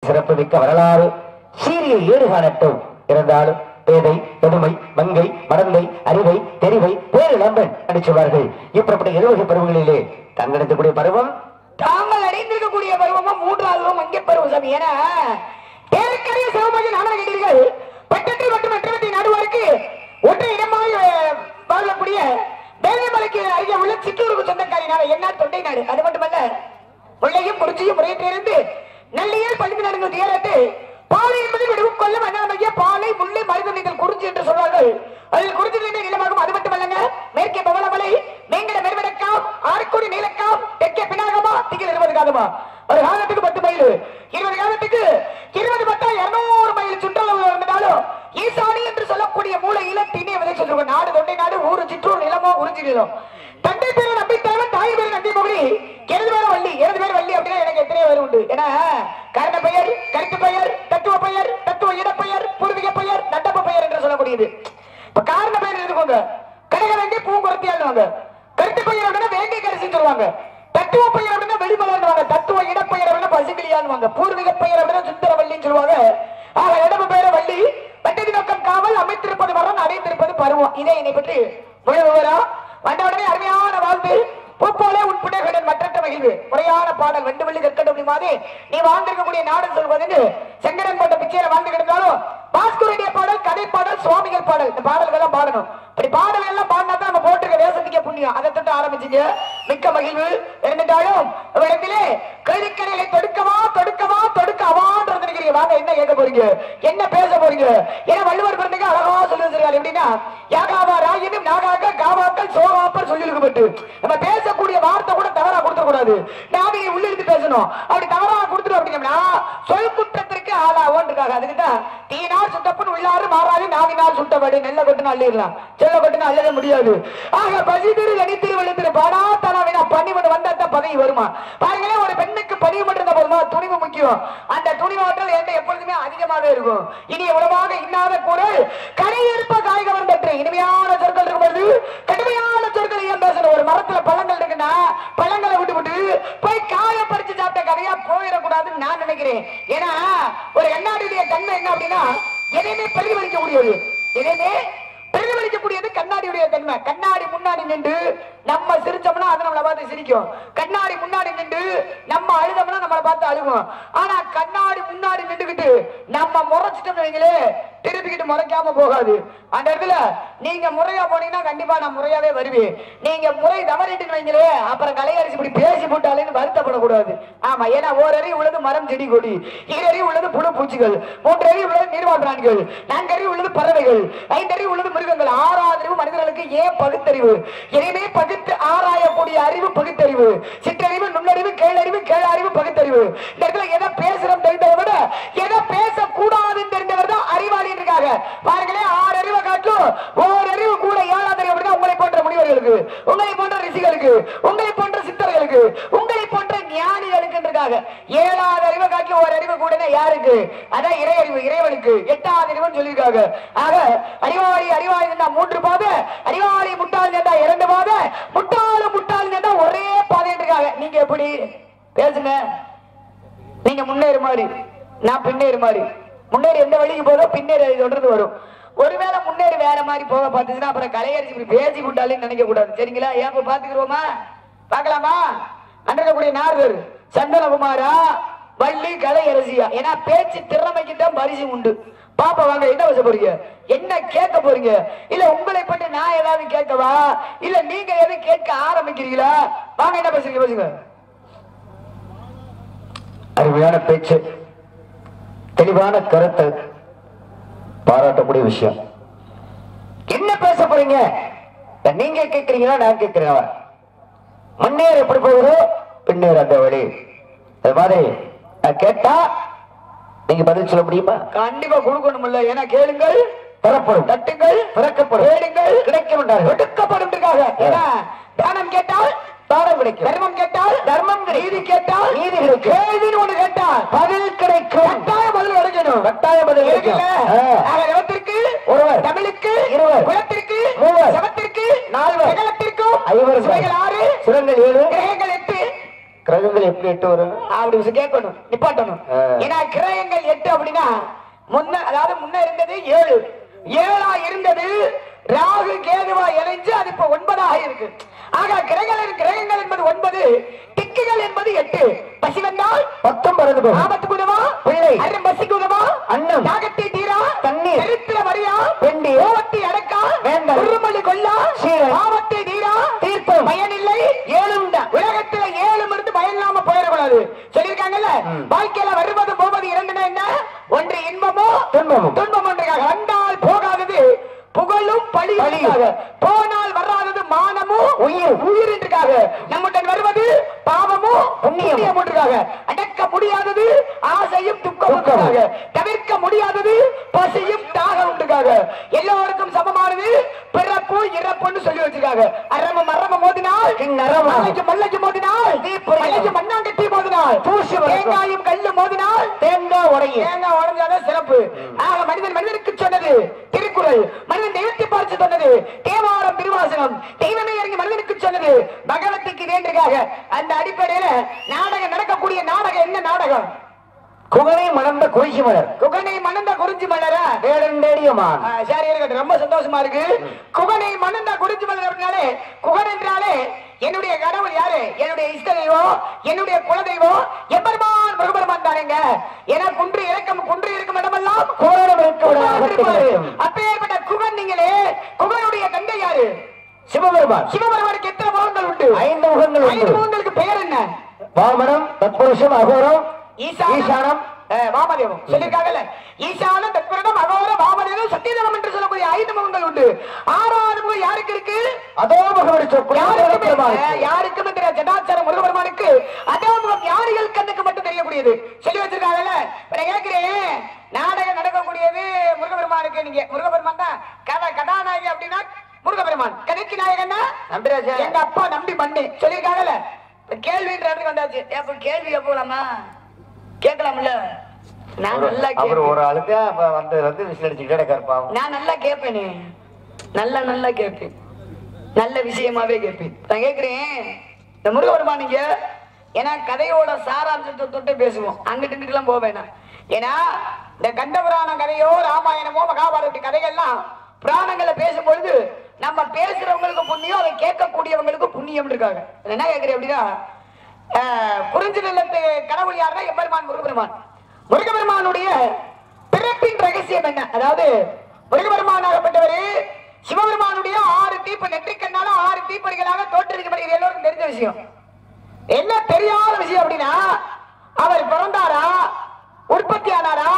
சிறப்பு மிக்க வரலாறு சீரிய ஏடு காணட்டும். இருந்தாலும் பேதை பெருமை மங்கை மடந்தை அறிவை தெரிவை பேரிளம்பன் அடிச்சுவார்கள். இப்படி 70 பருவங்களிலே தங்கெடுக்கக்கூடிய பருவம் தாங்கள் அடைந்திருக்கக்கூடிய பருவமும் 3வது மங்கை பருவம் சாமி. ஏன்னா ஏற்கனவே சிவபாஜி நாடகம் கேட்டீர்கள். பட்டத்தில் மற்றும் எட்டவத்தை நடுவாருக்கு ஒற்றை இடமாக வாழக்கூடிய தேவிமலைக்கு அருகே உள்ள சிற்றூருக்கு சொந்தக்காரி நாடு என்ன தொண்டை நாடு. அது மட்டுமல்ல முல்லையும் குறிச்சியும் முறையிட்டிருந்து நல்லியல் பள்ளி நடந்த தேரத்து பாலை என்பது விடுவும் கொல்லும் அண்ணாமைய பாலை முல்லை மருதம் குறிஞ்சி என்று சொல்வார்கள். அதில் குறிஞ்சி நிலமாகும். அது மட்டுமல்லங்க மேற்கே பவளமலை மேங்கட மெருவடக்காம் ஆறுக்குடி நீலக்காம் தெற்கே பினாகமா திகில் 20 காதமா. ஒரு காலத்துக்கு 10 மைல் 20 காலத்துக்கு 20 பட்டா 200 மைல் சுற்றளவு இருந்தாலும் ஈசானி என்று சொல்லக்கூடிய மூலையில திணிய விதை சொல்லுவாங்க. நாடு தொண்டை நாடு ஊரு சிற்றூர் நிலமோ குறிஞ்சி நிலம். தந்தை பேரு நம்பித்தேவன் தாய் பேரு நந்தி மொழி 2 பேரும் வள்ளி 2 பேர் வள்ளி அப்படின்னா எனக்கு எத்தனை பேர் உண்டு. ஏன்னா காரண பெயர் கருத்து பெயர் தத்துவ இடப்பெயர் பூர்வீக பெயர் நட்டப்ப பெயர் என்று சொல்லக்கூடியது. இப்ப காரண பெயர் இருக்குங்க கடக வேண்டிய பூங்குரத்தியாளுவாங்க. கருத்து பெயர் அப்படின்னா வேங்கை கரிசின்னு சொல்லுவாங்க. தத்துவ பெயர் அப்படின்னா வெளிமலர்வாங்க. தத்துவ இடப்பெயர் அப்படின்னா பசுகிளியாளுவாங்க. பூர்வீக பெயர் அப்படின்னா சுந்தரவல்லின்னு சொல்லுவாங்க. ஆக இடப்பு பெயர வள்ளி வட்டதி நோக்கம் காவல் அமைத்திருப்பது மரம் அடைந்திருப்பது பருவம். இதே என்னை பற்றி முழு விவரம் வந்தவுடனே அருமையான வாழ்த்து பூப்போலே உட்பட மற்ற மகிழ்வு முறையான பாடல் வெண்டு வெள்ளி கற்கட்டும் அப்படிமாதிரி நீ வாழ்ந்திருக்கக்கூடிய நாடு சொல்வது செங்கடன் போட்ட பிச்சையில வாழ்ந்து கிடந்தாலும் பாஸ்கருடைய பாடல் கதை பாடல் சுவாமிகள் பாடல் இந்த பாடல்கள் எல்லாம் பாடணும். இப்படி பாடல் எல்லாம் பாடினா தான் நம்ம போட்டிருக்க தேசத்துக்கே புண்ணியம். அதை தொட்டு ஆரம்பிச்சுங்க மிக்க மகிழ்வு. இருந்துட்டாலும் இடத்திலே கருக்கரைகளை தொடுக்க அவான்றது நினைக்கிறீங்க. வாங்க என்ன கேட்க போறீங்க என்ன பேச போறீங்க. ஏன்னா வள்ளுவர் பிறந்தங்க அழகா சொல்லி வச்சிருக்காரு. எப்படின்னா யாகாவா ராயினும் நாகாக காவாக்கள் சோகாப்பர் சொல்லியிருக்கப்பட்டு நம்ம பேசக்கூடிய வார்த்தை கூட தவறா கொடுத்துட கூடாது. நாம உள்ளிருந்து பேசணும். அப்படி தவறா கொடுத்துடும் அப்படின்னா சொல் குற்றத்திற்கு ஆளாவோன்னு இருக்காங்க. அதுக்குதான் தீனால் சுட்டப்பன் உள்ளாறு மாறாது நாவினால் சுட்டபடி நெல்ல கொட்டுன்னு அள்ளிடலாம் செல்ல கொட்டுன்னு அள்ளத முடியாது. ஆக பசிதிரு கணித்திரு வெளுத்திரு பாடா தனாவினா பணிவு வந்தா பதவி வருமா பாருங்களேன். ஒரு பெண்ணுக்கு பணிவு மட்டும் போதுமா துணிவு முக்கியம். அந்த துணிவாற்றல் என்கிட்ட எப்பொழுதுமே அதிகமாவே இருக்கும். இனி உணவாக இன்னாத குரல் கரையேற்ப காய்கவன் பெற்று இனிமையான சொற்கள் இருக்கும்போது கடுமையான சொற்கள் ஏன் பேசணும். ஒரு மரத்துல பழங்கள் இருக்குன்னா பழங்களை விட்டு போய் காய பறிச்சு சாப்பிட்ட கதையா போயிடக்கூடாதுன்னு நான் நினைக்கிறேன். ஏன்னா ஒரு கண்ணாடியுடைய தன்மை என்ன அப்படின்னா எதையுமே பிரதிபலிக்க முடியாது. எதையுமே பிரதிபலிக்கக்கூடியது கண்ணாடியுடைய தன்மை. கண்ணாடி முன்னாடி நின்று நம்ம சிரிச்சோம்னா அதை நம்மளை பார்த்து சிரிக்கும். கண்ணாடி முன்னாடி நின்று நம்ம அழுதோம்னா நம்மளை பார்த்து அழுகும். ஆனா கண்ணாடி முன்னாடி நின்றுகிட்டு நம்ம முறைச்சிட்டோம்னு வைங்களே திருப்பிக்கிட்டு முறைக்காம போகாது. அந்த இடத்துல நீங்க முறையா போனீங்கன்னா கண்டிப்பா நான் முறையாவே வருவேன். நீங்க முறை தவறிட்டு வைங்களே அப்புறம் கலையரசி இப்படி பேசி போட்டாலேன்னு வருத்தப்படக்கூடாது. ஆமா ஏன்னா ஓரறி உள்ளது மரம் செடி கொடி, ஈரறி உள்ளது புழு பூச்சிகள், 3 அறிவு உள்ளது நீர்வாழ் பிராணிகள், 4 அறிவு உள்ளது பறவைகள், 5 அறிவு உள்ளது மிருகங்கள், 6வது அறிவு மனிதர்களுக்கு ஏன் பகுத்தறிவு. எனவே பகுத்து ஆராயக்கூடிய அறிவு பகுத்தறிவு. சிற்றறிவு நுண்ணறிவு கேளறிவு கேளறிவு பகுத்தறிவு. இந்த இடத்துல எதை பேசுறோம் தெரிந்ததை விட எதை பேசக்கூடாதுன்னு தெரிந்தவர் தான் அறிவாளி இருக்காங்க. பாருங்களேன் 6 அறிவை காட்டும் ஓர் அறிவு கூட 7வது அறிவு அப்படின்னா உங்களை போன்ற முனிவர்களுக்கு, உங்களை போன்ற ரிஷிகளுக்கு, உங்களை போன்ற சித்தர்களுக்கு, உங்களை போன்ற ஞானிகளுக்கு இருக்காங்க. 7வது அறிவை காட்டும் ஓர் அறிவு கூட யாருக்கு? அதான் இறை அறிவு இறைவனுக்கு. 8வது அறிவுன்னு சொல்லியிருக்காங்க. ஆக அறிவாளி 3 பாதை, அறிவாளி முட்டாள் 2 பாதை, முட்டாள் ஒரே பாதை இருக்காங்க. நீங்க எப்படி பேசுங்க. நீங்க முன்னேறு மாதிரி நான் பின்னேறு மாதிரி. முன்னேறி எந்த வழிக்கு போதோ பின்னேறி தொடர்ந்து வரும். ஒருவேளை முன்னேறி வேற மாதிரி போக பார்த்துச்சுன்னா அப்புறம் கலையரசி பேசி விட்டாலும் நினைக்க கூடாது. சரிங்களா? ஏன் பாத்துக்கிறோமா பாக்கலாமா? அன்றக்கூடிய நார்வர் சந்தனகுமாரா வள்ளி கலையரசியா. ஏன்னா பேச்சு திறமைக்கு தான் பரிசு உண்டு. பாப்பா வாங்க என்ன பேச போறீங்க, என்ன கேட்க போறீங்க, இல்ல உங்களை பற்றி நான் ஏதாவது கேட்கவா, இல்ல நீங்க எதை கேட்க ஆரம்பிக்கிறீங்களா? வாங்க என்ன பேசுறீங்க பேசுங்க. அருமையான பேச்சு, தெளிவான கருத்து, பாராட்டக்கூடிய விஷயம். என்ன பேச போறீங்க? நீங்க கேட்கிறீங்களா நான் கேட்கிறேன்? முன்னேற எப்படி போகுதோ பின்னேற அந்த வழி. அது மாதிரி நான் கேட்டா நீங்க பதில் சொல்ல முடியுமா? கண்டிப்பா கொடுக்கணும் இல்ல. ஏன்னா கேளுங்கள் தரப்படும், தட்டுங்கள் திறக்கப்படும், கேளுங்கள் கிடைக்கும், ஒடுக்கப்படும். ஏன்னா தானம் கேட்டால் தானம் கிடைக்கும், தர்மம் கேட்டால் தர்மம், நீதி கேட்டால் நீதி கிடைக்கும், கேள்வின்னு ஒண்ணு கேட்டால் பதில் கிடைக்கும். கட்டாய பதில் கிடைக்கணும். கட்டாய பதில் கிடைக்கும். நிலத்திற்கு ஒருவர், தமிழுக்கு 20, குலத்திற்கு 3, சமத்திற்கு 4, சகலத்திற்கும் 5, 6, சுரங்கள் 7, கிரகங்கள் 8, கிரகங்கள் எப்படி எப்படி 8 வரும் அப்படி கேட்கணும், நிப்பாட்டணும். ஏன்னா கிரகங்கள் 8 அப்படின்னா அதாவது முன்ன இருந்தது 7, 7 இருந்தது. ராகு கேதுவா இணைஞ்சு அது இப்ப 9 இருக்கு. ஆக கிரகங்கள் என்பது 9, திக்குகள் என்பது 8. பசி வந்தால் 19, ஆபத்துக்கு உதவா பிள்ளை, அறம் பசிக்கு உதவா அன்னம், தாகத்தை தீரா தண்ணீர், கருத்துல வரியா பெண்டி, கோபத்தை அடக்கா வேண்டாம், உருமொழி கொல்லா சீரன், ஆபத்தை தீரா தீர்ப்பம், பயனில்லை 7 உலகத்துல 7 இருந்து பயன் இல்லாம போயிடக்கூடாது சொல்லியிருக்காங்கல்ல. வாழ்க்கையில வருவது போவது 2 என்ன? ஒன்று இன்பமோ துன்பமும். துன்பம் ஒன்றாக வந்தால் போகாதது புகழும் பழியாக, போனால் வராதது மானமும் உயிர் என்றுக்காக, நம்முடன் வருவது பாவமும் புண்ணியம் ஒன்றாக, அடக்க முடியாதது ஆசையும் துக்கமும், தவிர்க்க முடியாதது பசியும் தாகம் ஒன்றாக, எல்லோருக்கும் சமமானது பிறப்பு இறப்புன்னு சொல்லி வச்சிருக்காங்க. அரமம் அரம மோதினால் மல்லைக்கு மோதினால் மல்லைக்கு மண்ணாங்கட்டி மோதினால் தேங்காயும் கல்லு மோதினால் தேங்காய் உடையும். தேங்காய் உடைஞ்சாதான் சிறப்பு. ஆக மனிதனுக்கு சொன்னது திருக்குறள், மனிதன் தெய்வத்தை பார்த்து சொன்னது தேவாரம் திருவாசகம், தெய்வமே இறங்கி மனிதனுக்கு சொன்னது பகவத்துக்கு வேண்டுகாக. அந்த அடிப்படையில நாடகம் நடக்கக்கூடிய நாடகம் என்ன நாடகம்? குகனை மணந்த குறிஞ்சி மலர். குகனை மணந்த குறிஞ்சி மலரா வேடண்டேடியமான். சரி இருக்கட்டும், ரொம்ப சந்தோஷமா இருக்கு. குகனை மணந்த குறிஞ்சி மலர் அப்படின்னாலே, குகன் என்றாலே என்னுடைய கடவுள் யாரு? என்னுடைய இஷ்ட தெய்வம், என்னுடைய குலதெய்வம் எம்பெருமான் முருகபெருமான் தானேங்க. ஏன்னா குன்று இருக்கும் இடமெல்லாம் அப்பேற்பட்ட குகன். நீங்களே குகனுடைய தந்தை யாரு? சிவபெருமான். சிவபெருமானுக்கு எத்தனை முகங்கள் உண்டு? 5 முகங்கள். 5 முகங்களுக்கு பெயர் என்ன? வாமனம், தத்புருஷம், அகோரம், ஈசானம், வாமதேவம் சொல்லிருக்காங்கல்ல. ஈசானம், தத்புருஷம், அகோரம், வாமதேவம், சத்தியதேவம் என்று சொல்லக்கூடிய 5 முகங்கள் உண்டு. 6வது முகம் யாருக்கு இருக்கு? அதோ முகம் யாருக்கும் ஜடாச்சாரம் முருகபெருமானுக்கு அதோ முகம் ஞானிகள் கண்ணுக்கு மட்டும் தெரியக்கூடியது சொல்லி வச்சிருக்காங்கல்ல. கேட்கிறேன், நாடகம் நடக்கக்கூடியது முருகபெருமானுக்கு. நீங்க முருகபெருமான் தான் கதாநாயகி அப்படின்னா முருகபெருமான், கதைக்கு நாயகன்னா நம்பிராஜா, எங்க அப்பா நம்பி பண்ணி சொல்லியிருக்காங்கல்ல. கேள்வின்ற இடத்துக்கு வந்தாச்சு. எப்ப கேள்வி எப்போலாமா கேட்கலாம்ல? நான் நல்லா ஒரு ஆளுக்கு வந்து விசில் அடிச்சுக்கிட்டே இருப்பாங்க. நான் நல்லா கேட்பேனே, நல்லா கேட்பேன், நல்ல விஷயமாவே கேட்பேன். நான் கேட்கிறேன், இந்த முருகபெருமான் நீங்க ஏன்னா கதையோட சாராம்சத்தை தொட்டு பேசுவோம், அங்கிட்டு இங்கிட்டுலாம் போக வேணாம். ஏன்னா இந்த கண்டபுராண கதையோ ராமாயணமோ மகாபாரத கதைகள்லாம் புராணங்களை பேசும்பொழுது நம்ம பேசுறவங்களுக்கு புண்ணியம், அதை கேட்கக்கூடியவங்களுக்கு புண்ணியம் இருக்காங்க. என்ன கேட்கிறேன் அப்படின்னா, குறிஞ்சி நிலத்து கடவுள் யாருன்னா எம்பெருமான் முருகபெருமான். முருகபெருமானுடைய பிறப்பின் ரகசியம் என்ன? அதாவது முருகபெருமான் ஆகப்பட்டவரு சிவபெருமானுடைய 6 தீப்பு நெற்றிக்கண்ணால 6 தீப்பொறிகளாக தோற்றுவிக்கப்படுகிற எல்லோருக்கும் தெரிஞ்ச விஷயம். என்ன தெரியாத விஷயம் அப்படின்னா, அவர் பிறந்தாரா, உற்பத்தி ஆனாரா,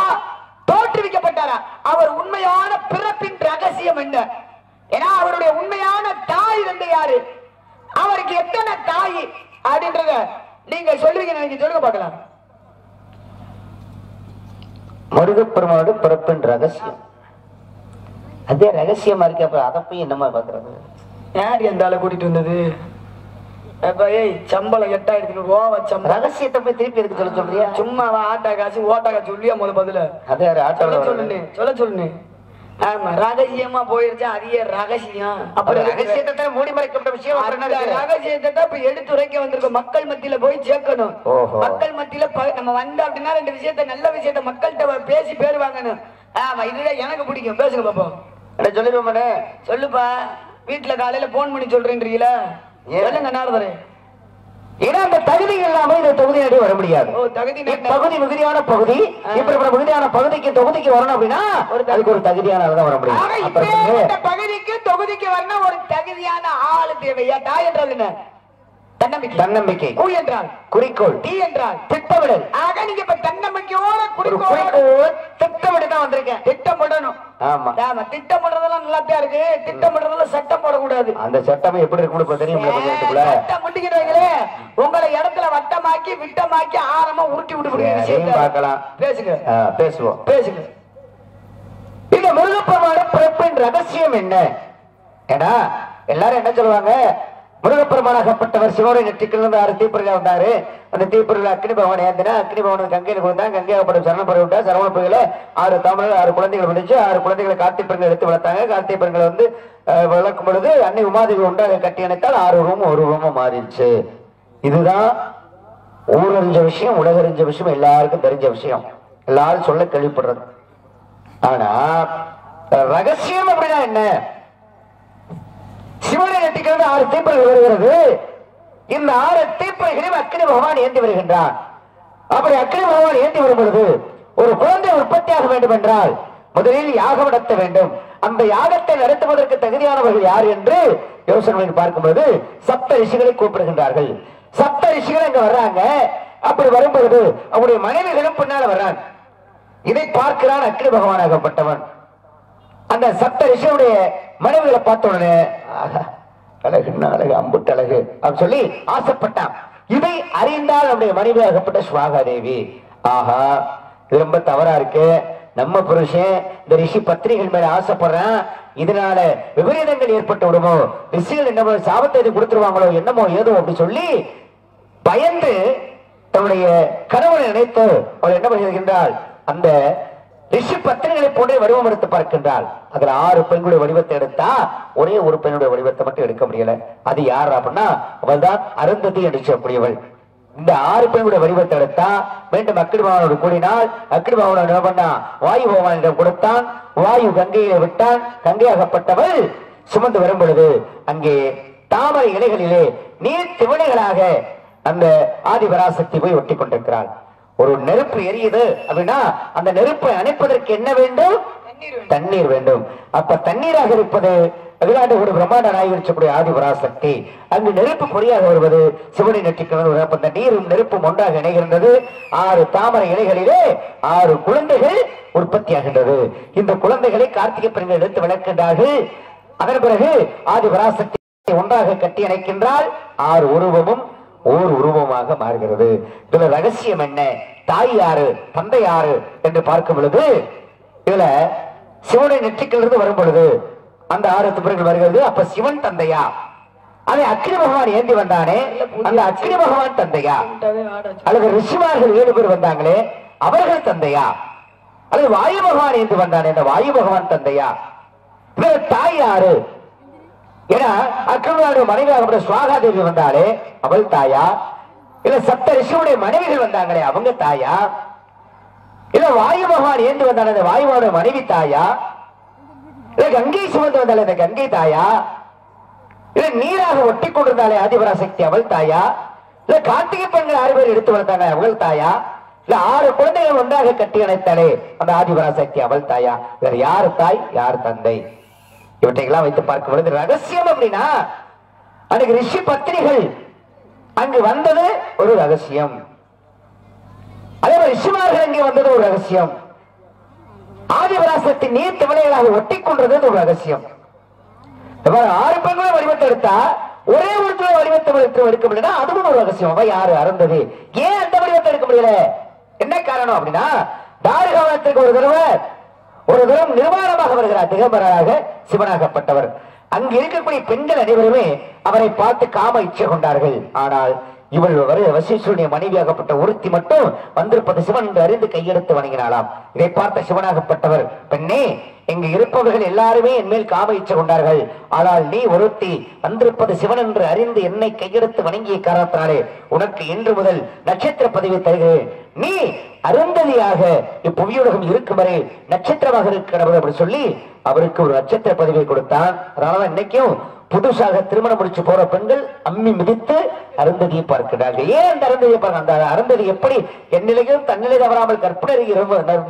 தோற்றுவிக்கப்பட்டாரா? அவர் உண்மையான பிறப்பின் ரகசியம் என்ன? ஏன்னா அவருடைய உண்மையான தாய் தந்தை யாரு, அவருக்கு எத்தனை தாய் அப்படின்றத நீங்க சொல்லுவீங்க. நினைக்க சொல்லுங்க பார்க்கலாம். முருகப்பெருமானோட பிறப்பின் ரகசியம் அதே ரகசியமா இருக்கு. அப்புறம் அதை போய் என்னமா பாக்குறது? யார் எந்த ஆளை கூட்டிட்டு வந்தது? சம்பளம் 8000 ரூபா ரகசியத்தை போய் திருப்பி எடுக்க சொல்றியா? சும்மா ஆட்டா காசு ஓட்டா காசு சொல்லியா முத பதில அதே சொல்ல சொல்லுன்னு. ஆமா, ரகசியமா போயிருச்சா? அதிக ரகசியம். அப்புறம் ரகசியத்தை மூடி மறைக்கப்பட்ட விஷயம் ரகசியத்தை இப்ப எடுத்துரைக்க வந்திருக்க மக்கள் மத்தியில போய் சேர்க்கணும். மக்கள் மத்தியில நம்ம வந்தோம் அப்படின்னா 2 விஷயத்த, நல்ல விஷயத்த மக்கள்கிட்ட பேசி பேர் வாங்கணும். ஆமா, இதுதான் எனக்கு பிடிக்கும். பேசுங்க பாப்போம். சொல்லிடுவோம். சொல்லுப்பா. வீட்டுல காலையில போன் பண்ணி சொல்றேன்றீங்களா? சொல்லுங்க நாரதரே. ஏன்னா அந்த தகுதி இல்லாம இந்த தொகுதி வர முடியாது. பகுதி மிகுதியான பகுதி, இப்ப மிகுதியான பகுதிக்கு தொகுதிக்கு வரணும் அப்படின்னா அதுக்கு ஒரு தகுதியான ஆள் தான் வர முடியும். பகுதிக்கு தொகுதிக்கு வரணும் ஒரு தகுதியான ஆளு தேவையா? தாய் என்றால் என்ன? தன்னம்பிக்கை. கு என்றால் குறிக்கோள். டி என்றால் திட்டமிடல். ஆக நீங்க இப்ப தன்னம்பிக்கையோட குறிக்கோள் திட்டமிட்டு தான் வந்திருக்கேன். திட்டமிடணும். ஆமா, திட்டமிடுறதெல்லாம் நல்லாத்தான் இருக்கு. திட்டமிடுறதுல சட்டம் போடக்கூடாது. அந்த சட்டம் எப்படி இருக்குன்னு தெரியும். சட்டம் முடிக்கிறவங்களே உங்களை இடத்துல வட்டமாக்கி விட்டமாக்கி ஆரமா உருட்டி விட்டு பார்க்கலாம். பேசுங்க. பேசுவோம். பேசுங்க. இந்த முருகப்பெருமானோட பிறப்பின் ரகசியம் என்ன? ஏன்னா எல்லாரும் என்ன சொல்லுவாங்க, முருகப்பெருமானாகப்பட்டவர் சிவனுடைய நெற்றிக்கிலிருந்து 6 தீப்பொறிகள் வந்தாரு. அந்த தீப்பொறிகள் அக்னி பகவான் ஏந்தினா, அக்னி பகவான் கங்கையில் கொடுத்தாங்க. கங்கையாகப்பட்ட சரண பறவை விட்டா, சரவண பகுதியில 6 தமிழ் 6 குழந்தைகள் வந்துச்சு. 6 குழந்தைகளை கார்த்திகை பெண்கள் எடுத்து வளர்த்தாங்க. கார்த்திகை பெண்கள் வந்து வளர்க்கும் பொழுது அன்னை உமாதேவி உண்டாக கட்டி அணைத்தால் 6 ரூமும் 1 ரூமும் மாறிடுச்சு. இதுதான் ஊரறிஞ்ச விஷயம், உலகறிஞ்ச விஷயம், எல்லாருக்கும் தெரிஞ்ச விஷயம், எல்லாரும் சொல்ல கேள்விப்படுறது. ஆனா ரகசியம் அப்படின்னா என்ன? சிவனை நட்டிக்கிறது 6 தீப்பறைகள் வருகிறது. இந்த 6 தீப்பறைகளையும் அக்கினி பகவான் ஏந்தி வருகின்றான். அப்படி அக்கினி பகவான் ஏந்தி வரும் பொழுது ஒரு குழந்தை உற்பத்தியாக வேண்டும் என்றால் முதலில் யாகம் நடத்த வேண்டும். அந்த யாகத்தை நடத்துவதற்கு தகுதியானவர்கள் யார் என்று யோசனை பார்க்கும்போது சப்த ரிஷிகளை கூப்பிடுகின்றார்கள். சப்த ரிஷிகள் அங்க வர்றாங்க. அப்படி வரும்பொழுது அவருடைய மனைவிகளும் பின்னால வர்றாங்க. இதை பார்க்கிறான் அக்கினி பகவான் ஆகப்பட்டவன். அந்த சப்த ரிஷியுடைய மனைவிகளை பார்த்த உடனே அழகுன்னா அழகு, அம்புட்டு அழகு அப்படின்னு சொல்லி ஆசைப்பட்டான். இதை அறிந்தால் நம்முடைய மனைவி ஆகப்பட்ட சுவாகா தேவி, ஆஹா இது ரொம்ப தவறா இருக்கு, நம்ம புருஷன் இந்த ரிஷி பத்திரிகள் மேல ஆசைப்படுறான், இதனால விபரீதங்கள் ஏற்பட்டு விடுமோ, ரிஷிகள் என்ன சாபத்தை கொடுத்துருவாங்களோ என்னமோ ஏதோ அப்படி சொல்லி பயந்து தன்னுடைய கணவனை நினைத்து அவள் என்ன பண்ணுகின்றாள், அந்த ரிஷி பத்திரிகளை போன்றே வடிவம் எடுத்து பார்க்கின்றாள். அதுல 6 பெண்களுடைய வடிவத்தை எடுத்தா ஒரே ஒரு பெண்ணுடைய வடிவத்தை மட்டும் எடுக்க முடியல. அது யார் அப்படின்னா அவள் தான் அருந்ததி என்று சொல்லக்கூடியவள். இந்த 6 பெண்களுடைய வடிவத்தை எடுத்தா மீண்டும் அக்கினி பகவானோடு கூடினால் அக்கினி பகவானோட என்ன பண்ணா வாயு பகவானிடம் கொடுத்தான். வாயு கங்கையிலே விட்டான். கங்கையாகப்பட்டவள் சுமந்து வரும் பொழுது அங்கே தாமரை இலைகளிலே நீர் திவனைகளாக அந்த ஆதிபராசக்தி போய் ஒட்டி கொண்டிருக்கிறாள். ஒரு நெருப்பு எரியுது அப்படின்னா அந்த நெருப்பை அணைப்பதற்கு என்ன வேண்டும்? தண்ணீர் வேண்டும். அப்ப தண்ணீராக இருப்பது அகிலாண்ட ஒரு பிரம்மாண்ட நாயகக்கூடிய ஆதிபராசக்தி. அங்கு நெருப்பு பொறியாக வருவது சிவனை நெற்றிக்கிறது. அந்த நீரும் நெருப்பும் ஒன்றாக இணைகின்றது. 6 தாமரை இலைகளிலே 6 குழந்தைகள் உற்பத்தியாகின்றது. இந்த குழந்தைகளை கார்த்திகை பெண்கள் எடுத்து விளக்கின்றார்கள். அதன் பிறகு ஆதிபராசக்தி ஒன்றாக கட்டி அணைக்கின்றால் 6 உருவமும் ஓர் உருவமாக மாறுகிறது. இதுல ரகசியம் என்ன? தாய் யாரு, தந்தை யாரு என்று பார்க்கும் பொழுது இதுல சிவனை நெற்றிக்கிலிருந்து வரும் பொழுது அந்த 6 திபர்கள் வருகிறது. அப்ப சிவன் தந்தையா? அதை அக்கினி பகவான் ஏந்தி வந்தானே, அந்த அக்கினி பகவான் தந்தையா? அல்லது ரிஷிமார்கள் 7 பேர் வந்தாங்களே அவர்கள் தந்தையா? அல்லது வாயு பகவான் ஏந்தி வந்தானே அந்த வாயு பகவான் தந்தையா? இதுல தாய் யாரு? ஏன்னா அக்கினியோட மனைவி சுவாகா தேவி வந்தாலே அவள் தாயா? இல்ல சப்த ரிஷியுடைய மனைவிகள் வந்தாங்களே அவங்க தாயா? இல்ல வாயு பகவான் ஏந்து வந்தாலே அந்த வாயுவோட மனைவி தாயா? இல்ல கங்கை சுமந்து வந்தாலே அந்த கங்கை தாயா? இல்ல நீராக ஒட்டி கொண்டிருந்தாலே ஆதிபராசக்தி அவள் தாயா? இல்ல கார்த்திகை பெண்கள் 6 பேர் எடுத்து வந்தாங்க அவள் தாயா? இல்ல 6 குழந்தைகள் ஒன்றாக கட்டி அணைத்தாலே அந்த ஆதிபராசக்தி அவள் தாயா? வேற யாரு தாய், யார் தந்தை? இவற்றையெல்லாம் வைத்து பார்க்கும் பொழுது ரகசியம் அப்படின்னா அன்னைக்கு ரிஷி பத்திரிகள் அங்கு வந்தது ஒரு ரகசியம். அதே மாதிரி ரிஷிமார்கள் அங்கே வந்தது ஒரு ரகசியம். ஆதிபராசக்தி நீர் திவலைகளாக ஒட்டி கொண்டது ஒரு ரகசியம். 6 பெண்களும் வடிவத்தை எடுத்தா ஒரே ஒரு வடிவத்தை எடுக்க முடியல, அதுவும் ஒரு ரகசியம். அவ யாரு? அருந்ததி. ஏன் அந்த வடிவத்தை எடுக்க முடியல? என்ன காரணம் அப்படின்னா தாரிகாவனத்துக்கு ஒரு தரம் நிர்வாணமாக வருகிறார். திகம்பராக சிவனாகப்பட்டவர். அங்கு இருக்கக்கூடிய பெண்கள் அனைவருமே அவரை பார்த்து காம இச்சை கொண்டார்கள். ஆனால் இவள் வசிஷ்டருடைய மனைவியாகப்பட்ட ஒருத்தி மட்டும் வந்திருப்பது சிவன் என்று அறிந்து கையெடுத்து வணங்கினாளாம். இதை பார்த்த சிவனாகப்பட்டவர், பெண்ணே இங்கு இருப்பவர்கள் எல்லாருமே என் மேல் காம இச்சை கொண்டார்கள், ஆனால் நீ ஒருத்தி வந்திருப்பது சிவன் என்று அறிந்து என்னை கையெடுத்து வணங்கிய காரணத்தினாலே உனக்கு இன்று முதல் நட்சத்திர பதவி தருகிறேன். நீ அருந்ததியாக இப்புவியுலகம் இருக்கும் வரை நட்சத்திரமாக இருக்கிறவர் அப்படி சொல்லி அவருக்கு ஒரு நட்சத்திர பதவியை கொடுத்தான். அதனால இன்னைக்கும் புதுசாக திருமணம் முடிச்சு போற பெண்கள் அம்மி மிதித்து அருந்ததியை பார்க்கிறார்கள். ஏன் அந்த அருந்ததியை பார்க்க? அந்த அருந்ததி எப்படி என்னிலையும் தன்னிலை தவறாமல் கற்பனை